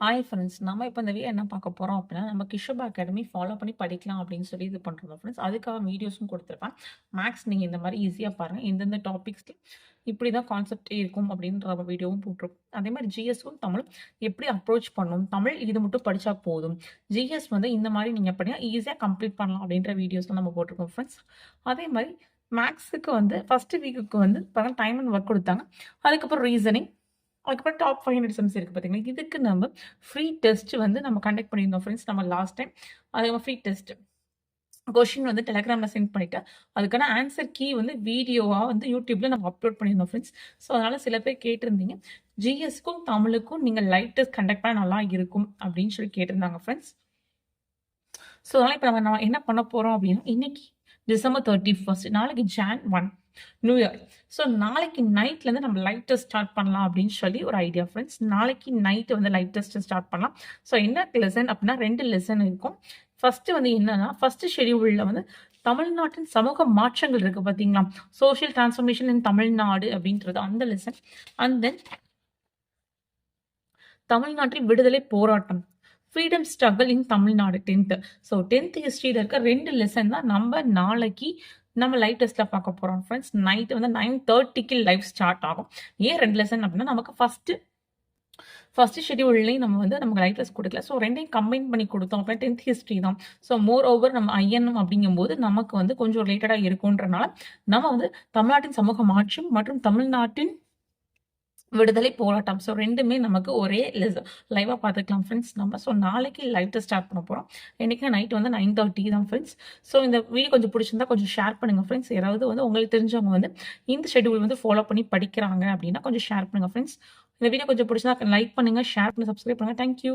Hi friends. நம்ம இப்ப இந்த என்ன பார்க்க போறோம் அப்படின்னா, நம்ம கிஷோபா அகாடமி ஃபாலோ பண்ணி படிக்கலாம் அப்படின்னு சொல்லி இது பண்றோம் ஃப்ரெண்ட்ஸ். அதுக்காக வீடியோஸும் குடுத்துருப்பேன். மேத்ஸ் நீங்க இந்த மாரி ஈஸியா பாருங்க. எந்தெந்த டாபிக்ஸ்க்கு இப்படிதான் கான்செப்ட் இருக்கும் அப்படின்ற வீடியோவும் போட்டிருக்கோம். அதே மாரி ஜிஎஸ்ஸும் தமிழும் எப்படி அப்ரோச் பண்ணணும், தமிழ் இது மட்டும் படிச்சா போதும். ஜிஎஸ் வந்து இந்த மாரி நீங்க படிச்சா ஈஸியா கம்ப்ளீட் பண்ணலாம் அப்படின்ற வீடியோஸ்லாம் நம்ம போட்டிருக்கோம் ஃப்ரெண்ட்ஸ். அதே மாரி மேத்ஸுக்கு வந்து ஃபர்ஸ்ட் வீக்குக்கு வந்து இப்பதான் டைம் அண்ட் ஒர்க் குடுத்தாங்க. அதுக்கப்புறம் ரீசனிங் அதுக்கப்புறம் டாப் 500 சம்ஸ் இருக்கு பார்த்தீங்களா? இதுக்கு நம்ம ஃப்ரீ டெஸ்ட் வந்து நம்ம கண்டக்ட் பண்ணியிருந்தோம் ஃப்ரெண்ட்ஸ். நம்ம லாஸ்ட் டைம். அதுக்கப்புறம் ஃப்ரீ டெஸ்ட். கொஸ்டின் வந்து டெலகிராம்ல சென்ட் பண்ணிட்டேன். அதுக்கான ஆன்சர் கீ வந்து வீடியோவா வந்து யூடியூப்ல நம்ம அப்லோட் பண்ணியிருந்தோம் ஃப்ரெண்ட்ஸ். ஸோ அதனால சில பேர் கேட்டிருந்தீங்க. ஜிஎஸ்க்கும் தமிழுக்கும் நீங்க லைவ் டெஸ்ட் கண்டக்ட் பண்ணா நல்லா இருக்கும் அப்படின்னு சொல்லி கேட்டிருந்தாங்க ஃப்ரெண்ட்ஸ். ஸோ அதனால இப்ப நம்ம என்ன பண்ண போறோம் அப்படின்னா, இன்னைக்கு டிசம்பர் 31 நாளைக்கு ஜான் 1 நியூ இயர். ஸோ நாளைக்கு நைட்லேருந்து நம்ம லைவ் டெஸ்ட் ஸ்டார்ட் பண்ணலாம் அப்படின்னு சொல்லி ஒரு ஐடியா ஃப்ரெண்ட்ஸ். நாளைக்கு நைட் வந்து லைவ் டெஸ்ட் ஸ்டார்ட் பண்ணலாம். ஸோ என்ன லெசன் அப்படின்னா 2 லெசன் இருக்கும். ஃபர்ஸ்ட் வந்து என்னன்னா, ஃபர்ஸ்ட் ஷெட்யூல்ல வந்து தமிழ்நாட்டின் சமூக மாற்றங்கள் இருக்கு பார்த்தீங்களா? சோஷியல் டிரான்ஸ்ஃபர்மேஷன் இன் தமிழ்நாடு அப்படின்றது அந்த லெசன். அண்ட் தென் தமிழ்நாட்டில் விடுதலை போராட்டம். ஃப்ரீடம் ஸ்ட்ரகிள் இன் தமிழ்நாடு 10th. ஸோ 10th ஹிஸ்ட்ரியில இருக்க 2 லெசன் தான் நம்ம நாளைக்கு நம்ம லைவ் டெஸ்ட்ல பார்க்க போறோம் ஃப்ரெண்ட்ஸ். நைட் வந்து 9:30க்கு லைவ் ஸ்டார்ட் ஆகும். ஏன் 2 லெசன் அப்படின்னா, நமக்கு ஃபர்ஸ்ட் ஷெட்யூல்லையும் நம்ம வந்து நமக்கு லைவ் டெஸ்ட் குடுக்கல. ஸோ 2யும் கம்பைன் பண்ணி குடுத்தோம் அப்படின்னா 10th ஹிஸ்ட்ரி தான். ஸோ மோர் ஓவர் நம்ம ஐஎன்எம் அப்படிங்கும்போது நமக்கு வந்து கொஞ்சம் ரிலேட்டடா இருக்குன்றனால, நம்ம வந்து தமிழ்நாட்டின் சமூக மாற்றம் மற்றும் தமிழ்நாட்டின் விடுதலை போராட்டம். ஸோ 2மே நமக்கு ஒரே லைவா பார்த்துக்கலாம் ஃப்ரெண்ட்ஸ் நம்ம. ஸோ நாளைக்கு லைவ் டெஸ்ட் ஸ்டார்ட் பண்ண போறோம். இன்னைக்கு நைட் வந்து 9:30 தான் ஃப்ரெண்ட்ஸ். ஸோ இந்த வீடியோ கொஞ்சம் பிடிச்சிருந்தா கொஞ்சம் ஷேர் பண்ணுங்க ஃப்ரெண்ட்ஸ். யாராவது வந்து உங்களுக்கு தெரிஞ்சவங்க வந்து இந்த ஷெட்யூல் வந்து ஃபாலோ பண்ணி படிக்கிறாங்க அப்படின்னா கொஞ்சம் ஷேர் பண்ணுங்க ஃப்ரெண்ட்ஸ். இந்த வீடியோ கொஞ்சம் பிடிச்சிருந்தா லைக் பண்ணுங்க, ஷேர் பண்ணுங்க, சப்ஸ்கிரைப் பண்ணுங்க. Thank you.